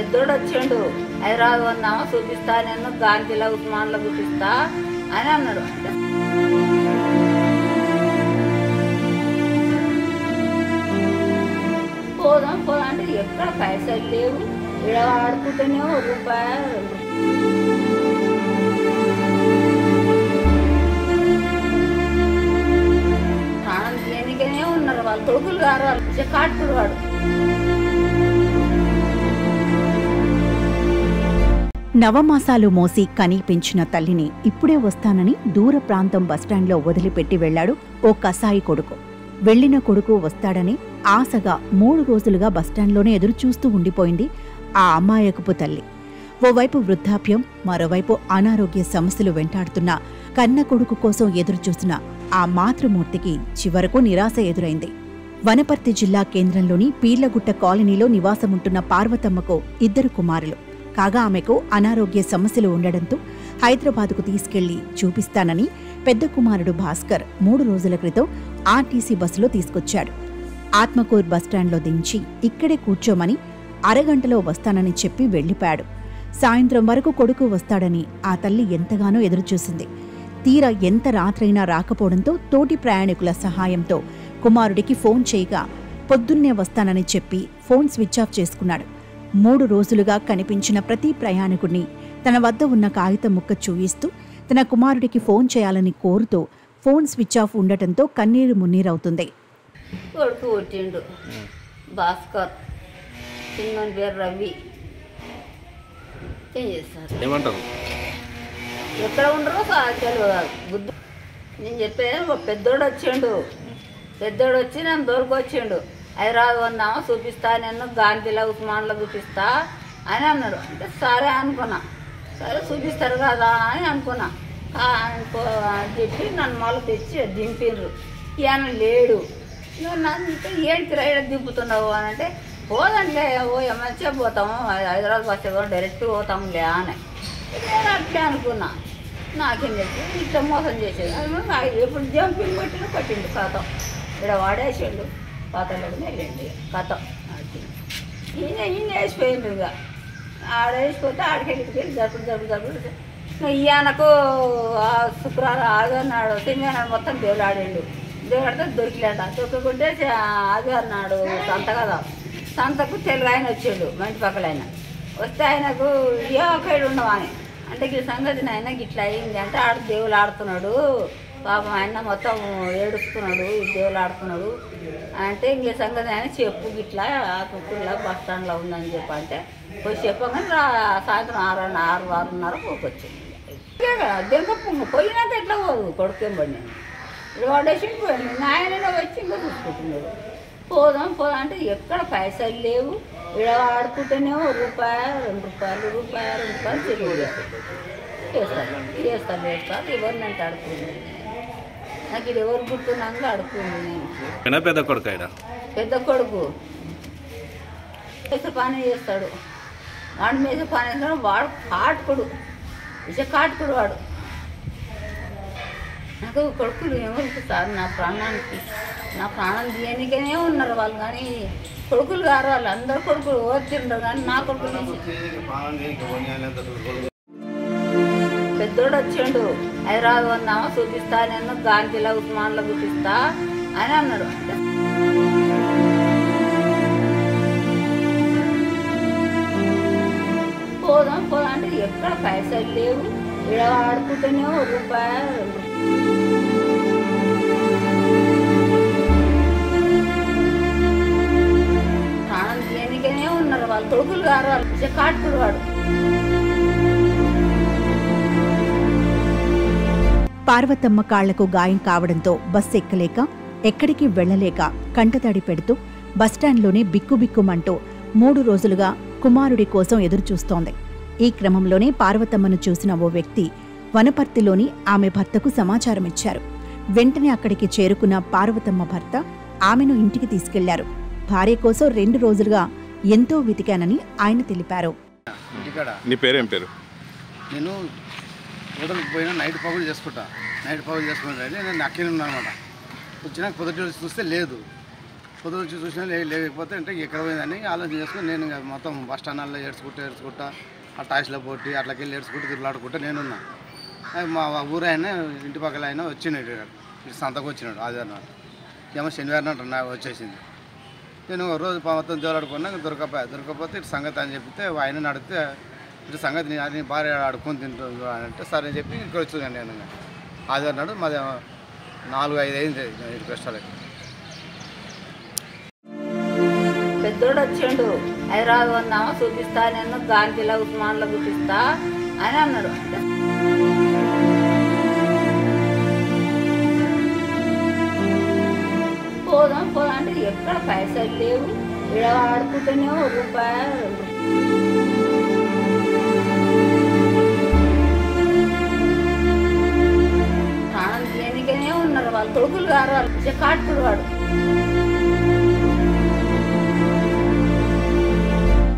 పెద్దోడు వచ్చిండు, హైదరాబాద్ వద్దామా చూపిస్తా, నేను గాంధీలో ఉస్మాన్లో చూపిస్తా అని అన్నాడు. పోదాం పోదాం అంటే ఎక్కడ పైసలు లేవు, ఇక్కడ ఆడుకుంటేనే రూపాయలు ప్రాణం దేనికనే ఉన్నారు వాళ్ళు, కొడుకులు గారు వాళ్ళు కాటుకుడు వాడు. నవమాసాలు మోసి కని పెంచిన తల్లిని ఇప్పుడే వస్తానని దూర ప్రాంతం బస్టాండ్లో వదిలిపెట్టి వెళ్లాడు ఓ కసాయి కొడుకు. వెళ్లిన కొడుకు వస్తాడని ఆశగా 3 రోజులుగా బస్టాండ్లోనే ఎదురుచూస్తూ ఉండిపోయింది ఆ అమాయకపు తల్లి. ఓవైపు వృద్ధాప్యం, మరోవైపు అనారోగ్య సమస్యలు వెంటాడుతున్న కన్న కొడుకు కోసం ఎదురుచూసిన ఆ మాతృమూర్తికి చివరకు నిరాశ ఎదురైంది. వనపర్తి జిల్లా కేంద్రంలోని పీర్లగుట్ట కాలనీలో నివాసముంటున్న పార్వతమ్మకు 2 కుమారులు. కాగా ఆమెకు అనారోగ్య సమస్యలు ఉండడంతో హైదరాబాదుకు తీసుకెళ్లి చూపిస్తానని పెద్ద కుమారుడు భాస్కర్ 3 రోజుల క్రితం ఆర్టీసీ బస్సులో తీసుకొచ్చాడు. ఆత్మకూర్ బస్టాండ్లో దించి ఇక్కడే కూర్చోమని అరగంటలో వస్తానని చెప్పి వెళ్లిపాడు. సాయంత్రం వరకు కొడుకు వస్తాడని ఆ తల్లి ఎంతగానో ఎదురుచూసింది. తీరా ఎంత రాత్రైనా రాకపోవడంతో తోటి ప్రయాణికుల సహాయంతో కుమారుడికి ఫోన్ చేయగా పొద్దున్నే వస్తానని చెప్పి ఫోన్ స్విచ్ ఆఫ్ చేసుకున్నాడు. 3 రోజులుగా కనిపించిన ప్రతి ప్రయాణికుడిని తన వద్ద ఉన్న కాగితం ముక్క చూయిస్తూ తన కుమారుడికి ఫోన్ చేయాలని కోరుతూ ఫోన్ స్విచ్ ఆఫ్ ఉండటంతో కన్నీరు మున్నీరవుతుంది. కొడుకు పుట్టిండు భాస్కర్, చిన్నోని పేరు రవి. ఏం చేస్తారు, ఏమంటారు, ఎక్కడ ఉండరో తెలియదు. బుద్ధి నేను చెప్పేది, పెద్దోడు వచ్చిండు, పెద్దోడు వచ్చి నన్ను దొరికొచ్చిండు, హైదరాబాద్ వద్దామా చూపిస్తా, నేను గాంధీలో ఉస్మాన్లో చూపిస్తా అని అన్నాడు. అంటే సరే అనుకున్నా, సరే చూపిస్తారు కదా అని అనుకున్నా. అని చెప్పి నన్ను మళ్ళీ తెచ్చి దింపిండ్రు. ఈయన లేడు. నన్ను ఏంటి రైడ్ దింపుతున్నావు అని అంటే, పోదండి ఓ మంచిగా పోతాము, హైదరాబాద్ బస్సు డైరెక్ట్ పోతాములే అని నేను అట్లే అనుకున్నా. నాకేం చెప్పి ఇట్లా మోసం చేసేది. ఎప్పుడు జంపింగ్ కొట్టిండు కథం, ఇక్కడ వాడేసిండు, పాతలోనే వెళ్ళండి కథం. ఈయన వేసిపోయిండు. ఇక ఆడేసిపోతే ఆడికెళ్ళి జరుపుడు ఈయనకు శుక్రవారం ఆదివారం నాడు శనివారం మొత్తం దేవుడు ఆడిండు. దేవుడితే దొరికిలేట, దొరకకుంటే ఆదివారం నాడు సంత కదా, సంతకు తెలుగు ఆయన వచ్చిండు, మా ఇంటి పక్కల ఆయన వస్తే ఆయనకు ఏ ఒకడు ఉండవని అంటే ఈ సంగతి ఆయన గిట్లా అయింది అంటే ఆడు దేవుళ్ళు ఆడుతున్నాడు, పాపం ఆయన మొత్తం ఏడుస్తున్నాడు, దేవుళ్ళు ఆడుతున్నాడు అంటే ఇంకే సంగతి ఆయన చెప్పు గిట్లా కుక్కర్లో బస్ స్టాండ్లో ఉందని చెప్పి అంటే పోయి చెప్పగానే సాయంత్రం 6:30 పోకొచ్చింది. దెంక పోయినాక ఎట్లా పోదు కొడుకేం పడి ఇప్పుడు వాడేసి పోయింది. ఆయననే వచ్చి ఇంకా చూసుకుంటున్నాడు. పోదాం పోదాం అంటే ఎక్కడ పైసలు లేవు, ఇక్కడ ఆడుకుంటేనే రూపాయలు 2 రూపాయలు చెరువు చేస్తారు ఎవరినంటే ఆడుకుంది. నాకు ఇది ఎవరు గుర్తున్నాక అడుక్కుంది. పెద్ద కొడుకు, పెద్ద కొడుకు వేసే పని చేస్తాడు, వాడు మీద పని చేస్తాడు. వాడు కాటుకుడు, కాటుకుడు వాడు. నాకు కొడుకులు ఏమవుతుంది సార్, నా ప్రాణం తీయనికనే ఉన్నారు వాళ్ళు, కానీ కొడుకులు గారు వాళ్ళు అందరు కొడుకులు ఓర్చిండ్రు, కానీ నా కొడుకులు పెద్దోడు వచ్చిండు, హైదరాబాద్ వద్దామా చూపిస్తా, నేను గాంధీలో ఉస్మాన్లో చూపిస్తా అని అన్నాడు. పోదాం పోదాం అంటే ఎక్కడ పైసలు లేవు, ఇక్కడ ఆడుకుంటేనే రూపాయలు ప్రాణం దేనికనే ఉన్నారు వాళ్ళు, కొడుకులు గారు వాళ్ళు కాటుకుడు వాడు. పార్వతమ్మ కాళ్లకు గాయం కావడంతో బస్సు ఎక్కలేక ఎక్కడికి వెళ్లలేక కంటతడి పెడుతూ బస్టాండ్లోనే బిక్కుబిక్కుమంటూ 3 రోజులుగా కుమారుడి కోసం ఎదురుచూస్తోంది. ఈ క్రమంలోనే పార్వతమ్మను చూసిన ఓ వ్యక్తి వనపర్తిలోని ఆమె భర్తకు సమాచారమిచ్చారు. వెంటనే అక్కడికి చేరుకున్న పార్వతమ్మ భర్త ఆమెను ఇంటికి తీసుకెళ్లారు. భార్య కోసం 2 రోజులుగా ఎంతో వెతికానని ఆయన తెలిపారు. నీ పేరేం పేరు? నేను హోటల్కి పోయినా నైట్ పగులు చేసుకుంటా, నేను అక్కడే ఉన్నాను అనమాట. వచ్చినాక పొద్దుటి చూస్తే లేదు, పొద్దున వచ్చి చూసినా లేకపోతే అంటే ఎక్కడ పోయిందని ఆలోచన చేసుకుని నేను ఇంకా మొత్తం బస్ స్టాండ్లో ఏడ్చుకుంటా ఆ టాయిస్లో పోటీ అట్లకి వెళ్ళి ఏడ్చుకుంటూ తిరుగులాడుకుంటా నేనున్నా. మా ఊరు ఆయన ఇంటి పక్కల ఆయన వచ్చినాడు, ఇటు సంతకు వచ్చినాడు ఆదివారం నాడు. ఏమో శనివారం నాడు నాకు వచ్చేసింది. నేను రోజు మొత్తం జోలాడుకున్నా, దొరకపోతే ఇటు సంగతి అని చెప్తే ఆయన అడిగితే ఇటు సంగతి నీ భార్య ఆడుకొని తింటుంది అంటే సరే అని చెప్పి ఇక్కడ వచ్చాను. నేను ఆదివారం నాడు మాది 4-5 అయింది ఇటు రెస్టారెంట్. పెద్దోడు వచ్చిండు, హైదరాబాద్ వద్దామా చూపిస్తా, నేను గాంధీలో ఉస్మాన్లో చూపిస్తా అని అన్నాడు. పోదాం అంటే ఎక్కడ పైసలు లేవు, ఇక్కడ ఆడుకుంటేనే రూపాయలు. ప్రాణం దేనికనే ఉన్నారు వాళ్ళు, కొడుకులు గారు వాళ్ళు కాటుకుడు వాడు.